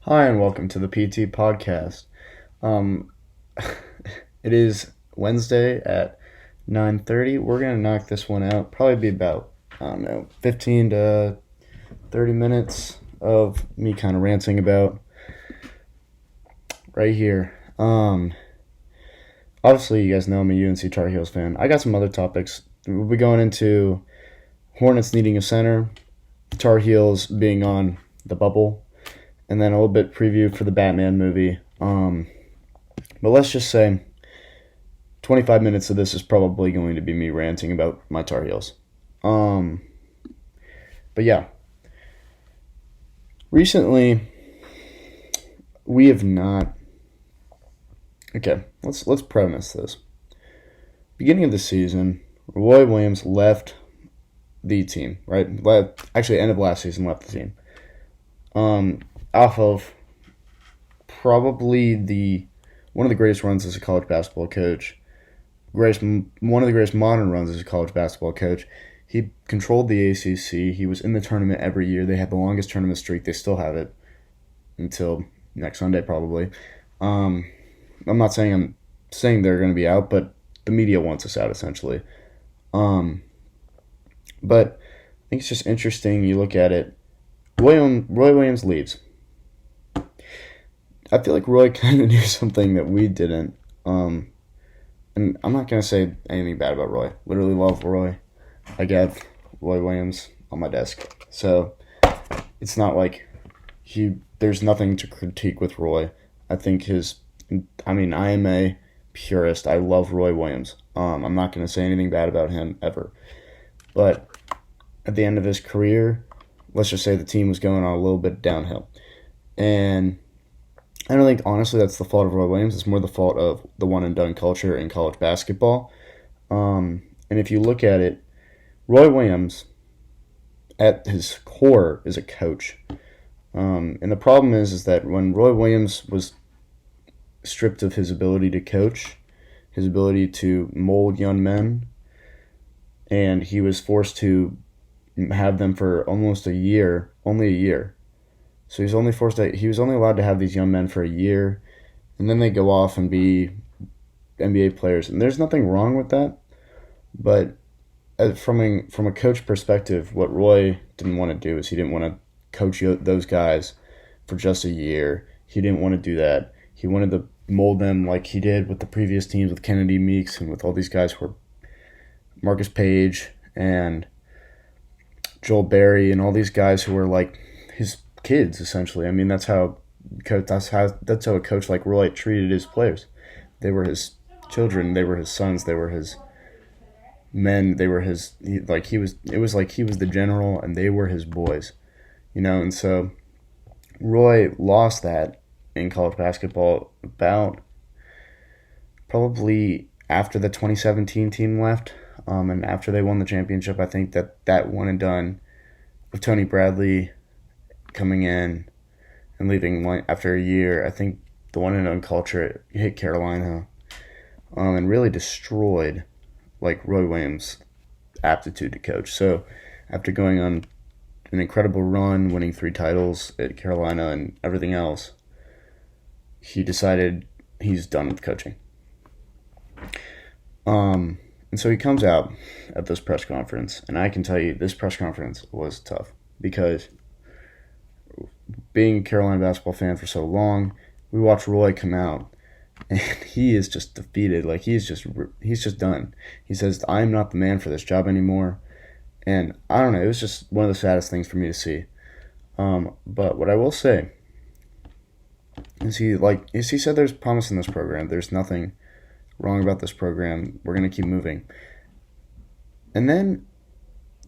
Hi, and welcome to the PT podcast. Um, it is Wednesday at 9:30. We're gonna knock this one out. Probably be about, I don't know, 15 to 30 minutes of me kind of ranting about right here. Obviously, you guys know I'm a UNC Tar Heels fan. I got some other topics. We'll be going into Hornets needing a center, Tar Heels being on the bubble, and then a little bit preview for the Batman movie. But let's just say 25 minutes of this is probably going to be me ranting about my Tar Heels. Um, but yeah, recently we have not. Okay, let's premise this. Beginning of the season, Roy Williams left the team. Right, actually, end of last season left the team. Off of probably the one of the greatest runs as a college basketball coach, one of the greatest modern runs as a college basketball coach. He controlled the ACC. He was in the tournament every year. They had the longest tournament streak. They still have it until next Sunday, probably. I'm saying they're going to be out, but the media wants us out essentially. But I think it's just interesting. You look at it. Roy Williams leaves. I feel like Roy kind of knew something that we didn't. And I'm not going to say anything bad about Roy. Literally love Roy. I got Roy Williams on my desk. So it's not like there's nothing to critique with Roy. I am a purist. I love Roy Williams. I'm not going to say anything bad about him ever. But at the end of his career, let's just say the team was going on a little bit downhill. And I don't think, honestly, that's the fault of Roy Williams. It's more the fault of the one-and-done culture in college basketball. And if you look at it, Roy Williams, at his core, is a coach. And the problem is that when Roy Williams was stripped of his ability to coach, his ability to mold young men, and he was forced to have them for almost a year, only a year. So he was only allowed to have these young men for a year, and then they go off and be NBA players. And there's nothing wrong with that, but from a coach perspective, what Roy didn't want to do is he didn't want to coach those guys for just a year. He didn't want to do that. He wanted to mold them like he did with the previous teams with Kennedy Meeks and with all these guys who were Marcus Page and Joel Berry and all these guys who were like his kids essentially. I mean, that's how a coach like Roy treated his players. They were his children. They were his sons. They were his men. They were it was like he was the general and they were his boys, and so Roy lost that in college basketball about probably after the 2017 team left, and after they won the championship. I think that one and done with Tony Bradley coming in and leaving after a year. I think the one and done culture hit Carolina, and really destroyed like Roy Williams' aptitude to coach. So after going on an incredible run, winning 3 titles at Carolina and everything else, he decided he's done with coaching. And so he comes out at this press conference, and I can tell you this press conference was tough because being a Carolina basketball fan for so long, we watched Roy come out, and he is just defeated. Like he's just done. He says, "I'm not the man for this job anymore," and I don't know. It was just one of the saddest things for me to see. But what I will say is he said there's promise in this program. There's nothing wrong about this program. We're gonna keep moving. And then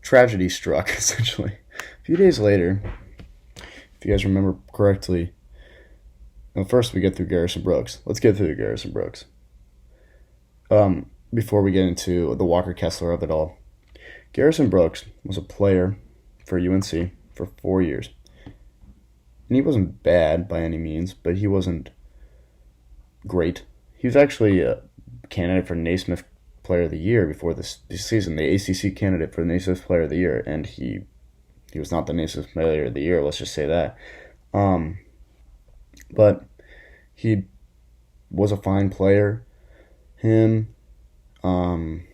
tragedy struck essentially. A few days later, if you guys remember correctly, well, first we get through Garrison Brooks. Let's get through Garrison Brooks. Before we get into the Walker Kessler of it all. Garrison Brooks was a player for UNC for 4 years. And he wasn't bad by any means, but he wasn't great. He was actually a candidate for Naismith Player of the Year before this season, the ACC candidate for the Naismith Player of the Year, and he was not the Naismith Player of the Year, let's just say that. but he was a fine player. Him, um,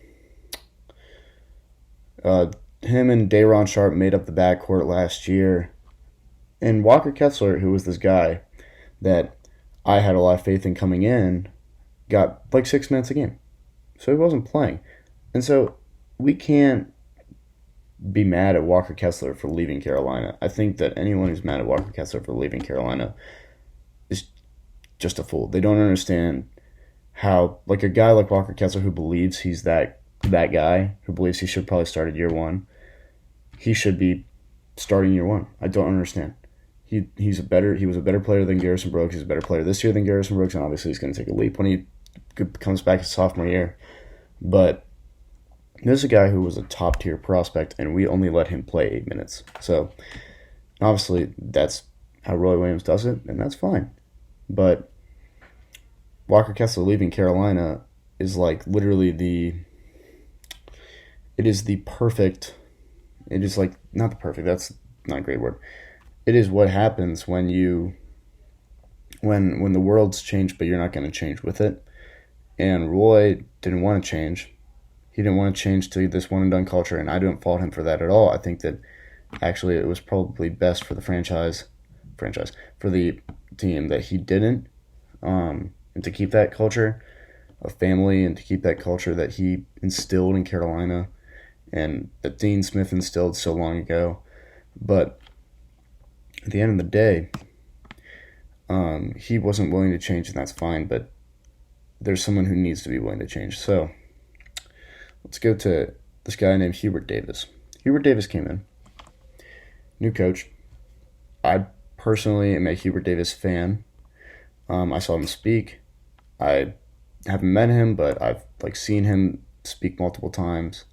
uh, him and Day'Ron Sharp made up the backcourt last year, and Walker Kessler, who was this guy that I had a lot of faith in coming in, got like 6 minutes a game, so he wasn't playing, and so we can't be mad at Walker Kessler for leaving Carolina. I think that anyone who's mad at Walker Kessler for leaving Carolina is just a fool. They don't understand how, like, a guy like Walker Kessler who believes he's that guy, who believes he should probably start at year one, he should be starting year one. I don't understand. He was a better player than Garrison Brooks. He's a better player this year than Garrison Brooks, and obviously he's going to take a leap when he comes back his sophomore year. But this is a guy who was a top tier prospect, and we only let him play 8 minutes. So obviously that's how Roy Williams does it, and that's fine. But Walker Kessler leaving Carolina is like literally it is the perfect. It is like not the perfect. That's not a great word. It is what happens when the world's changed, but you're not going to change with it. And Roy didn't want to change. He didn't want to change to this one and done culture, and I don't fault him for that at all. I think that actually it was probably best for the franchise for the team that he didn't, and to keep that culture of family and to keep that culture that he instilled in Carolina and that Dean Smith instilled so long ago. But at the end of the day, he wasn't willing to change, and that's fine, but there's someone who needs to be willing to change. So let's go to this guy named Hubert Davis. Hubert Davis came in, new coach. I personally am a Hubert Davis fan. I saw him speak. I haven't met him, but I've seen him speak multiple times.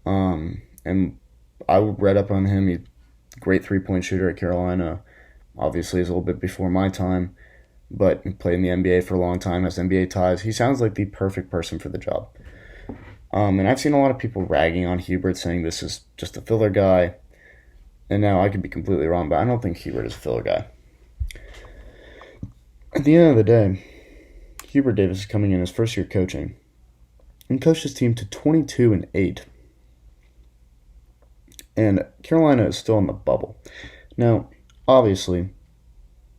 And I read up on him. He's a great 3-point shooter at Carolina. Obviously, he's a little bit before my time, but he played in the NBA for a long time, has NBA ties. He sounds like the perfect person for the job. And I've seen a lot of people ragging on Hubert, saying this is just a filler guy. And now I could be completely wrong, but I don't think Hubert is a filler guy. At the end of the day, Hubert Davis is coming in his first year coaching and coached his team to 22-8. And Carolina is still in the bubble. Now, obviously,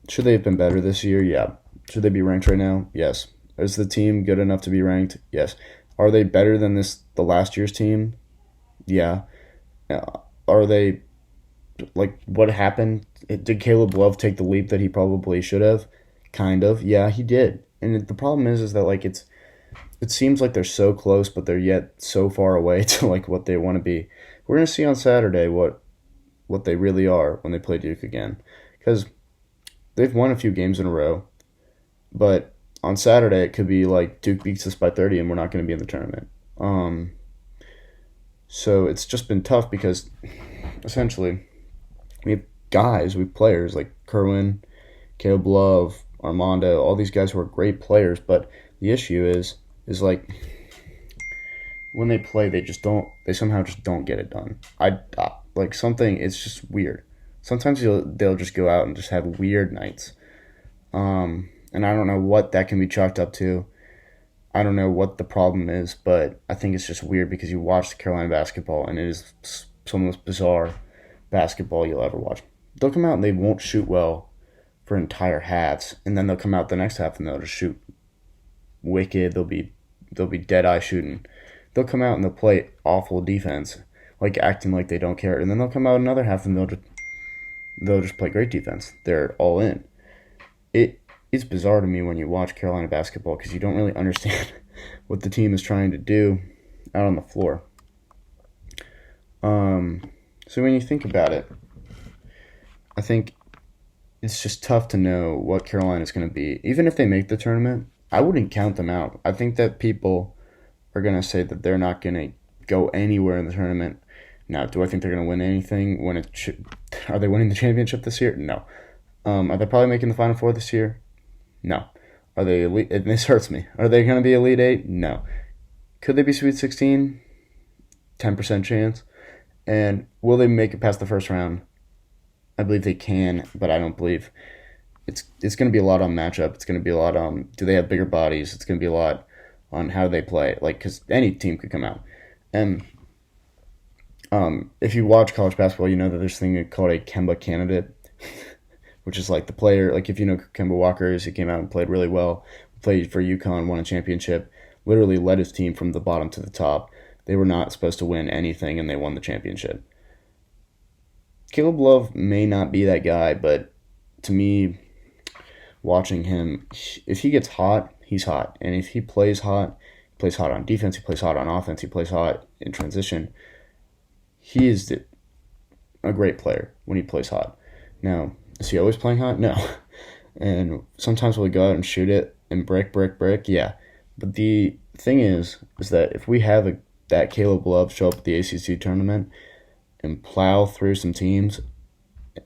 should they have been better this year? Yeah. Should they be ranked right now? Yes. Is the team good enough to be ranked? Yes. Are they better than the last year's team? Yeah. Are they, what happened? Did Caleb Love take the leap that he probably should have? Kind of. Yeah, he did. And the problem is that it seems like they're so close, but they're yet so far away to what they want to be. We're going to see on Saturday what they really are when they play Duke again, because they've won a few games in a row, but on Saturday it could be like Duke beats us by 30 and we're not going to be in the tournament. So it's just been tough because essentially we have players like Kerwin, Caleb Love, Armando, all these guys who are great players, but the issue is when they play, they somehow just don't get it done. It's just weird. Sometimes they'll just go out and just have weird nights. And I don't know what that can be chalked up to. I don't know what the problem is, but I think it's just weird because you watch the Carolina basketball and it is some of the most bizarre basketball you'll ever watch. They'll come out and they won't shoot well for entire halves, and then they'll come out the next half and they'll just shoot wicked. They'll be dead-eye shooting. They'll come out and they'll play awful defense, acting like they don't care, and then they'll come out another half and they'll just play great defense. They're all in. It's bizarre to me when you watch Carolina basketball because you don't really understand what the team is trying to do out on the floor. So when you think about it, I think it's just tough to know what Carolina is going to be. Even if they make the tournament, I wouldn't count them out. I think that people are going to say that they're not going to go anywhere in the tournament. Now, do I think they're going to win anything? Are they winning the championship this year? No. Are they probably making the Final Four this year? No. Are they elite? This hurts me. Are they going to be Elite 8? No. Could they be Sweet 16? 10% chance. And will they make it past the first round? I believe they can, but I don't believe it's going to be a lot on matchup. It's going to be a lot on do they have bigger bodies. It's going to be a lot on how they play. Like because any team could come out, and if you watch college basketball, you know that there's a thing called a Kemba candidate, which is like the player. Like if you know who Kemba Walker is, he came out and played really well. Played for UConn, won a championship. Literally led his team from the bottom to the top. They were not supposed to win anything, and they won the championship. Caleb Love may not be that guy, but to me, watching him, if he gets hot, he's hot. And if he plays hot on defense, he plays hot on offense, he plays hot in transition. He is a great player when he plays hot. Now, is he always playing hot? No. And sometimes we'll go out and shoot it and brick, yeah. But the thing is that if we have that Caleb Love show up at the ACC tournament and plow through some teams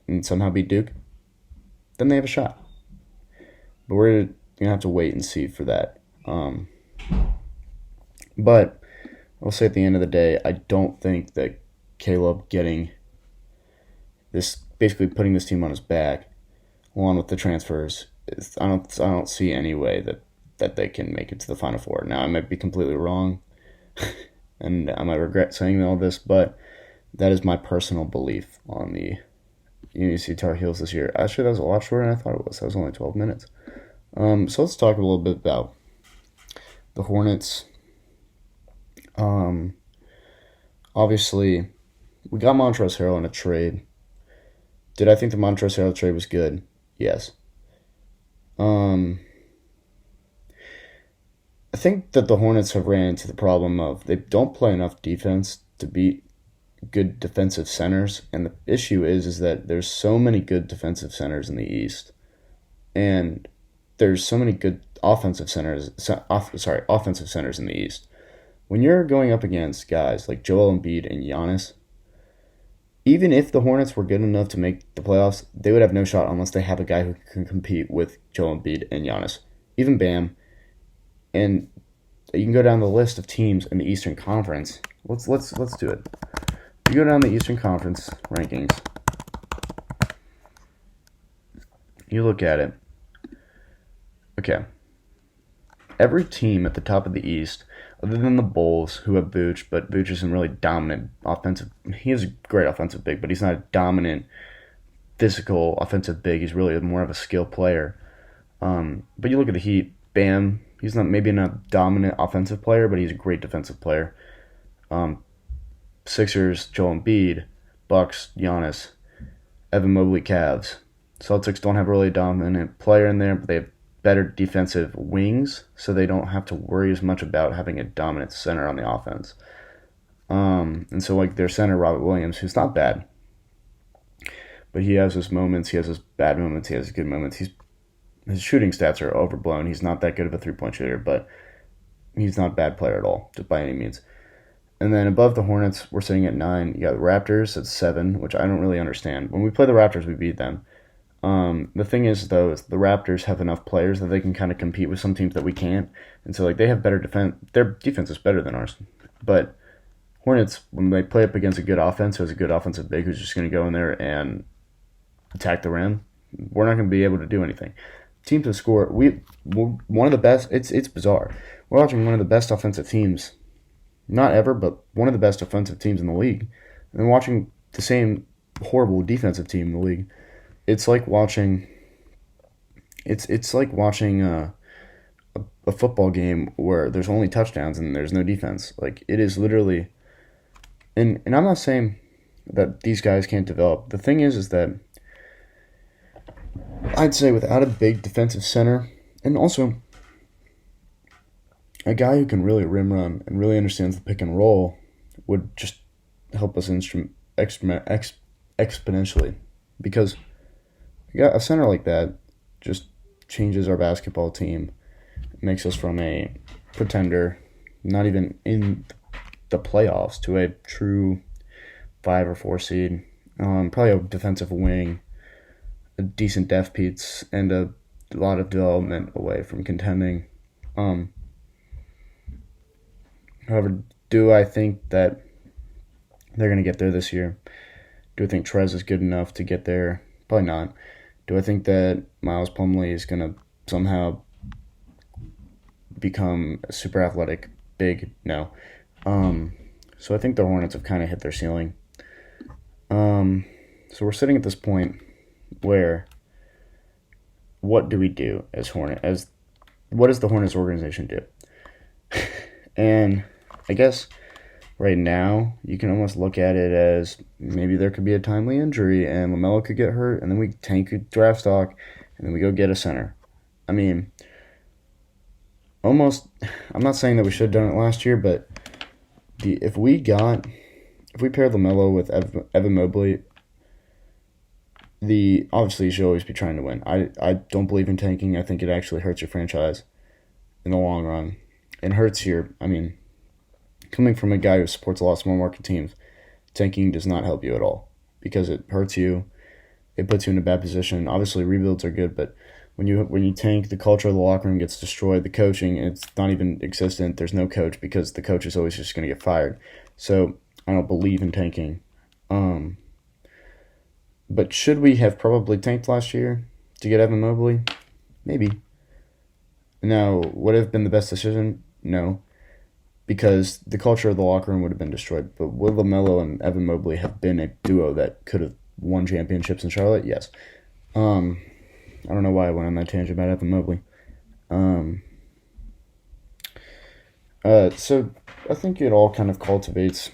and somehow beat Duke, then they have a shot. But we're going to have to wait and see for that. But I'll say at the end of the day, I don't think that Caleb getting this, basically putting this team on his back, along with the transfers, I don't see any way that they can make it to the Final Four. Now, I might be completely wrong, and I might regret saying all this, but that is my personal belief on the UNC Tar Heels this year. Actually, that was a lot shorter than I thought it was. That was only 12 minutes. So let's talk a little bit about the Hornets. Obviously, we got Montrezl Harrell in a trade. Did I think the Montrezl Harrell trade was good? Yes. I think that the Hornets have ran into the problem of they don't play enough defense to beat good defensive centers, and the issue is that there's so many good defensive centers in the East, and there's so many good offensive centers in the East. When you're going up against guys like Joel Embiid and Giannis, even if the Hornets were good enough to make the playoffs, they would have no shot unless they have a guy who can compete with Joel Embiid and Giannis. Even Bam. And you can go down the list of teams in the Eastern Conference. Let's do it. You go down the Eastern Conference rankings. You look at it. Okay. Every team at the top of the East, other than the Bulls, who have Vooch, but Vooch isn't really dominant offensive. He is a great offensive big, but he's not a dominant physical offensive big. He's really more of a skill player. But you look at the Heat, Bam. He's maybe not a dominant offensive player, but he's a great defensive player. Sixers, Joel Embiid. Bucks, Giannis. Evan Mobley, Cavs. Celtics don't have a really dominant player in there, but they have better defensive wings, so they don't have to worry as much about having a dominant center on the offense. And so, like, their center, Robert Williams, who's not bad, but he has his moments, he has his bad moments, he has his good moments. His shooting stats are overblown. He's not that good of a three-point shooter, but he's not a bad player at all, by any means. And then above the Hornets, we're sitting at 9. You got the Raptors at 7, which I don't really understand. When we play the Raptors, we beat them. The thing is, though, is the Raptors have enough players that they can kind of compete with some teams that we can't. And so, like, they have better defense. Their defense is better than ours. But Hornets, when they play up against a good offense, who has a good offensive big who's just going to go in there and attack the rim, we're not going to be able to do anything. Team to score, we're one of the best. It's bizarre. We're watching one of the best offensive teams, not ever, but one of the best offensive teams in the league, and then watching the same horrible defensive team in the league. It's like watching. It's like watching a football game where there's only touchdowns and there's no defense. Like, it is literally. And I'm not saying that these guys can't develop. The thing is that I'd say without a big defensive center, and also a guy who can really rim run and really understands the pick and roll, would just help us exponentially. Because a center like that just changes our basketball team, makes us from a pretender, not even in the playoffs, to a true 5 or 4 seed. Probably a defensive wing, a decent def piece, and a lot of development away from contending. However, do I think that they're going to get there this year? Do I think Trez is good enough to get there? Probably not. Do I think that Miles Plumlee is going to somehow become a super athletic big? No. So I think the Hornets have kind of hit their ceiling. So we're sitting at this point where what do we do as what does the Hornets organization do? And I guess right now you can almost look at it as maybe there could be a timely injury and LaMelo could get hurt and then we tank draft stock and then we go get a center. I mean, almost, I'm not saying that we should have done it last year, but if we paired LaMelo with Evan Mobley, obviously you should always be trying to win. I don't believe in tanking. I think it actually hurts your franchise in the long run. It hurts coming from a guy who supports a lot of small market teams, tanking does not help you at all because it hurts you. It puts you in a bad position. Obviously rebuilds are good, but when you tank, the culture of the locker room gets destroyed. The coaching, it's not even existent. There's no coach because the coach is always just going to get fired. So I don't believe in tanking. But should we have probably tanked last year to get Evan Mobley? Maybe. Now, would it have been the best decision? No. Because the culture of the locker room would have been destroyed. But would LaMelo and Evan Mobley have been a duo that could have won championships in Charlotte? Yes. I don't know why I went on that tangent about Evan Mobley. So I think it all kind of cultivates.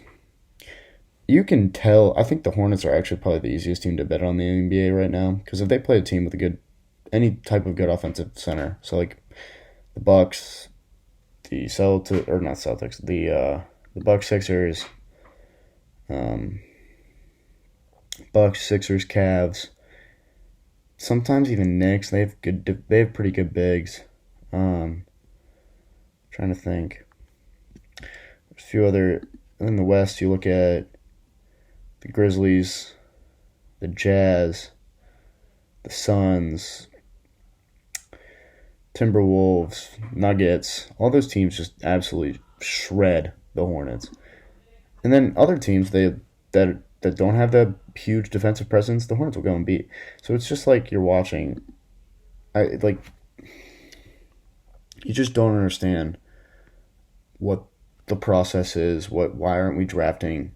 You can tell. I think the Hornets are actually probably the easiest team to bet on the NBA right now because if they play a team with any type of good offensive center, so like the Bucks, the Bucks, Sixers, Cavs. Sometimes even Knicks. They have pretty good bigs. Trying to think. There's a few other in the West. You look at the Grizzlies, the Jazz, the Suns, Timberwolves, Nuggets. All those teams just absolutely shred the Hornets. And then other teams that don't have that huge defensive presence, the Hornets will go and beat. So it's just like you're watching. You just don't understand what the process is. Why aren't we drafting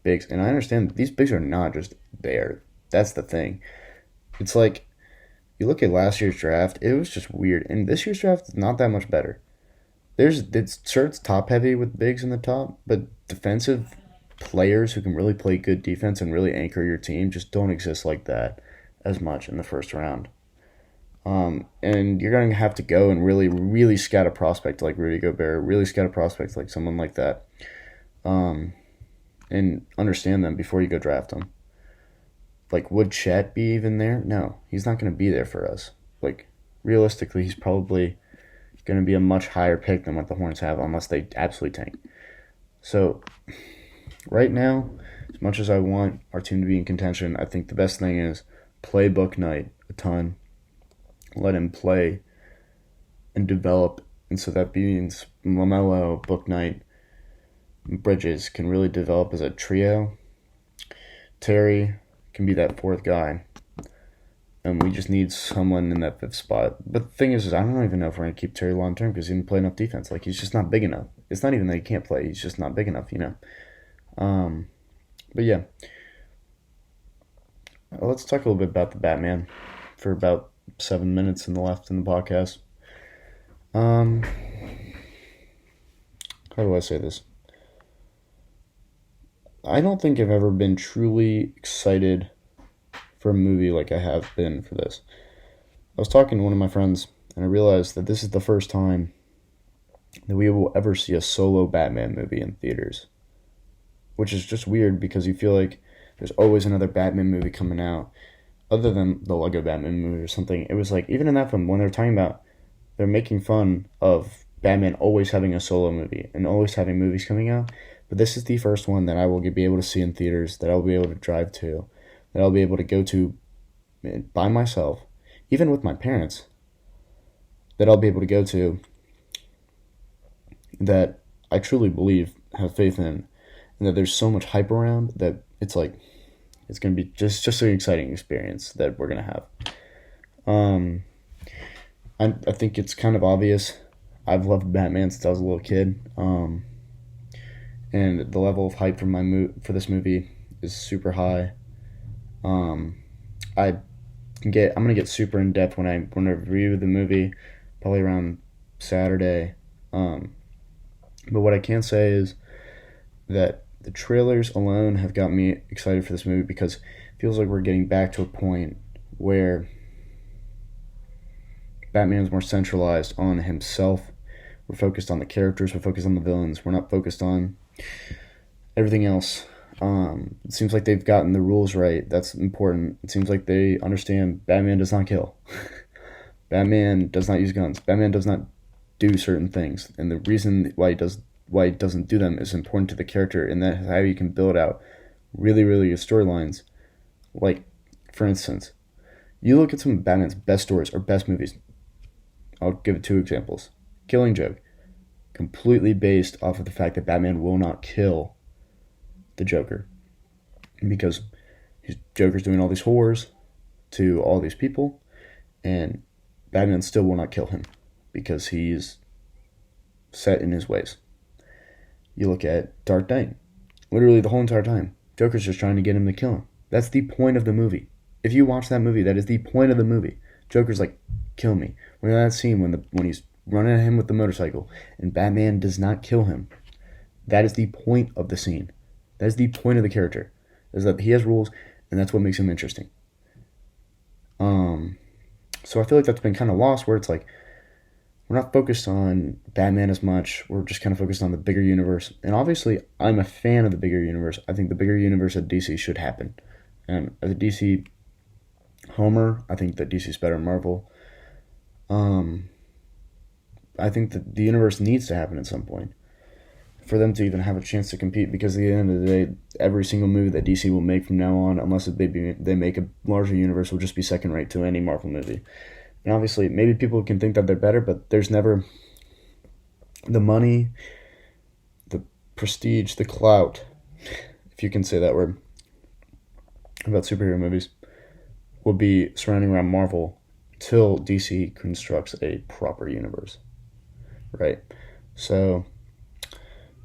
bigs? And I understand these bigs are not just there. That's the thing. It's like you look at last year's draft, it was just weird. And this year's draft is not that much better. It's top heavy with bigs in the top, but defensive players who can really play good defense and really anchor your team just don't exist like that as much in the first round. And you're going to have to go and really, really scout a prospect like Rudy Gobert, really scout a prospect like someone like that, and understand them before you go draft them. Like, would Chet be even there? No, he's not going to be there for us. Like, realistically, he's probably going to be a much higher pick than what the Hornets have unless they absolutely tank. So, right now, as much as I want our team to be in contention, I think the best thing is play Book Knight a ton. Let him play and develop. And so that means LaMelo, Book Knight, Bridges can really develop as a trio. Terry can be that fourth guy. And we just need someone in that fifth spot. But the thing is I don't even know if we're going to keep Terry long term because he didn't play enough defense. Like, he's just not big enough. It's not even that he can't play. He's just not big enough, But yeah. Let's talk a little bit about the Batman for about 7 minutes left in the podcast. How do I say this? I don't think I've ever been truly excited for a movie like I have been for this. I was talking to one of my friends, and I realized that this is the first time that we will ever see a solo Batman movie in theaters. Which is just weird because you feel like there's always another Batman movie coming out. Other than the Lego Batman movie or something. It was like, even in that film, when they're talking about, they're making fun of Batman always having a solo movie and always having movies coming out. But this is the first one that I will be able to see in theaters, that I'll be able to drive to, that I'll be able to go to by myself, even with my parents, that I'll be able to go to, that I truly believe, have faith in, and that there's so much hype around that it's like, it's going to be just an exciting experience that we're going to have. Um, I think it's kind of obvious. I've loved Batman since I was a little kid. And the level of hype for for this movie is super high. Um, I I'm gonna get super in depth when I review the movie, probably around Saturday. Um, but what I can say is that the trailers alone have got me excited for this movie because it feels like we're getting back to a point where Batman's more centralized on himself. We're focused on the characters. We're focused on the villains. We're not focused on everything else. It seems like they've gotten the rules right. That's important. It seems like they understand Batman does not kill. Batman does not use guns. Batman does not do certain things, and the reason why he doesn't do them is important to the character, and that's how you can build out really good storylines. Like, for instance, you look at some of Batman's best stories or best movies. I'll give it two examples. Killing Joke, completely based off of the fact that Batman will not kill the Joker because Joker's doing all these horrors to all these people, and Batman still will not kill him because he's set in his ways. You look at Dark Knight, literally the whole entire time, Joker's just trying to get him to kill him. That's the point of the movie. If you watch that movie, that is the point of the movie. Joker's like, kill me. When that scene when he's running at him with the motorcycle and Batman does not kill him, that is the point of the scene. That is the point of the character. Is that he has rules, and that's what makes him interesting. So I feel like that's been kind of lost, where it's like we're not focused on Batman as much. We're just kind of focused on the bigger universe. And obviously, I'm a fan of the bigger universe. I think the bigger universe at DC should happen. And as a DC homer, I think that DC is better than Marvel. I think that the universe needs to happen at some point for them to even have a chance to compete, because at the end of the day, every single movie that DC will make from now on, unless they make a larger universe, will just be second rate to any Marvel movie. And obviously, maybe people can think that they're better, but there's never the money, the prestige, the clout, if you can say that word, about superhero movies, will be surrounding around Marvel till DC constructs a proper universe, right? So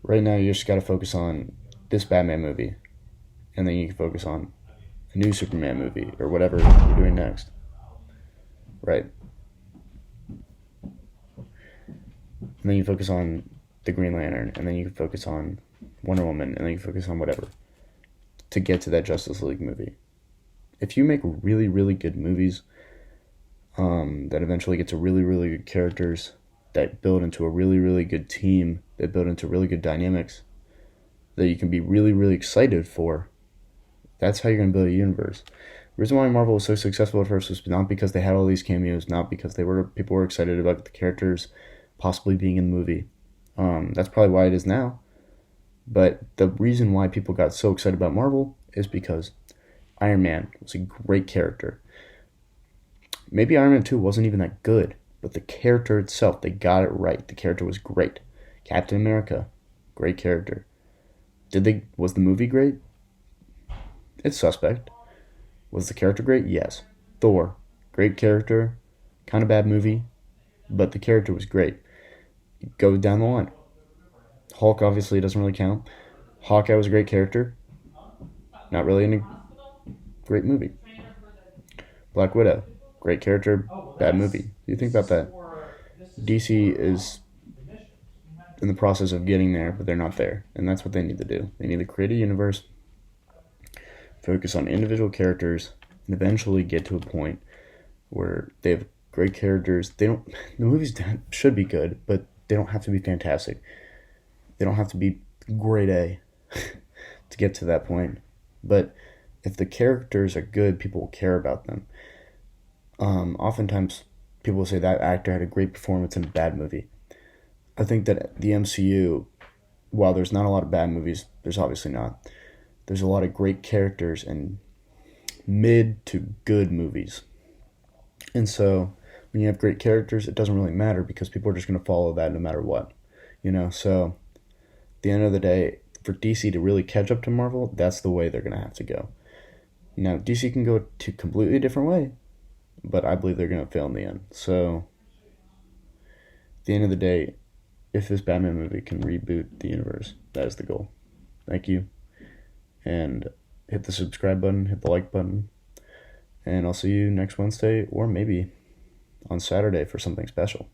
right now, you just got to focus on this Batman movie, and then you can focus on a new Superman movie or whatever you're doing next, right? And then you focus on the Green Lantern, and then you can focus on Wonder Woman, and then you can focus on whatever to get to that Justice League movie. If you make really good movies that eventually get to really good characters, that build into a really good team, that build into really good dynamics, that you can be really excited for, that's how you're going to build a universe. The reason why Marvel was so successful at first was not because they had all these cameos, not because people were excited about the characters possibly being in the movie. That's probably why it is now. But the reason why people got so excited about Marvel is because Iron Man was a great character. Maybe Iron Man 2 wasn't even that good, but the character itself, they got it right. The character was great. Captain America, great character. Was the movie great? It's suspect. Was the character great? Yes. Thor, great character, kind of bad movie, but the character was great. Go down the line. Hulk obviously doesn't really count. Hawkeye was a great character, not really in a great movie. Black Widow, great character, bad movie. You think about that. DC is in the process of getting there, but they're not there. And that's what they need to do. They need to create a universe, focus on individual characters, and eventually get to a point where they have great characters. The movies should be good, but they don't have to be fantastic. They don't have to be grade A to get to that point. But if the characters are good, people will care about them. Oftentimes, people will say that actor had a great performance in a bad movie. I think that the MCU, while there's not a lot of bad movies, there's obviously not. There's a lot of great characters in mid to good movies. And so, when you have great characters, it doesn't really matter because people are just going to follow that no matter what. So at the end of the day, for DC to really catch up to Marvel, that's the way they're going to have to go. Now, DC can go to a completely different way. but I believe they're going to fail in the end. So, at the end of the day, if this Batman movie can reboot the universe, that is the goal. Thank you. And hit the subscribe button, hit the like button, and I'll see you next Wednesday or maybe on Saturday for something special.